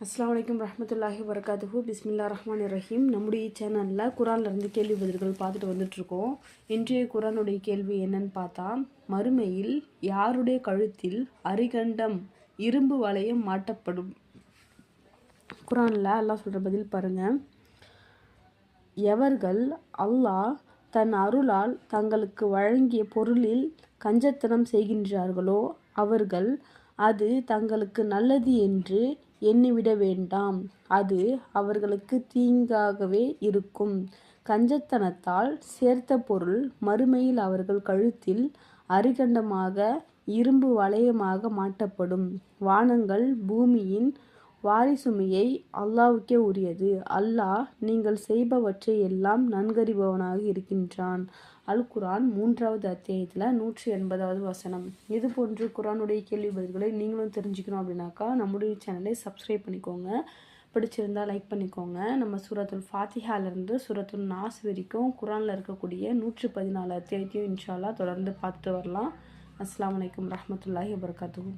அஸ்ஸலாமு அலைக்கும் வரஹ்மத்துல்லாஹி வபரகாத்துஹு. பிஸ்மில்லா ரஹ்மான் ரஹீம். நம்முடைய சேனலில் குரான்லேருந்து கேள்வி பதில்கள் பார்த்துட்டு வந்துட்ருக்கோம். இன்றைய குரானுடைய கேள்வி என்னன்னு பார்த்தா, மறுமையில் யாருடைய கழுத்தில் அரிகண்டம் இரும்பு வளையம் மாட்டப்படும்? குரானில் அல்லாஹ் சொல்கிற பதில் பாருங்கள். எவர்கள் அல்லாஹ் தன் அருளால் தங்களுக்கு வழங்கிய பொருளில் கஞ்சத்தனம் செய்கின்றார்களோ அவர்கள் அது தங்களுக்கு நல்லது என்று எண்ணிவிட வேண்டாம். அது அவர்களுக்கு தீங்காகவே இருக்கும். கஞ்சத்தனத்தால் சேர்த்த பொருள் மறுமையில் அவர்கள் கழுத்தில் அரிகண்டமாக இரும்பு வளையமாக மாட்டப்படும். வானங்கள் பூமியின் வாரிசுமையை அல்லாஹ்வுக்கே உரியது. அல்லாஹ் நீங்கள் செய்பவற்றை எல்லாம் நன்கறிபவனாக இருக்கின்றான். அல் குரான் 3வது அத்தியாயத்தில் 180வது வசனம். இது போன்று குரானுடைய கேள்வி பதில்களை நீங்களும் தெரிஞ்சுக்கணும் அப்படின்னாக்கா நம்முடைய சேனலை சப்ஸ்கிரைப் பண்ணிக்கோங்க. பிடிச்சிருந்தால் லைக் பண்ணிக்கோங்க. நம்ம சூரத்துல் ஃபாத்திஹாலேருந்து சூரத்துல் நாஸ் வரைக்கும் குரானில் இருக்கக்கூடிய 114 அத்தியாயத்தையும் இன்ஷா அல்லாஹ் தொடர்ந்து பார்த்துட்டு வரலாம். அஸ்ஸலாமு அலைக்கும் வரஹ்மத்துல்லாஹி வபரகாத்துஹு.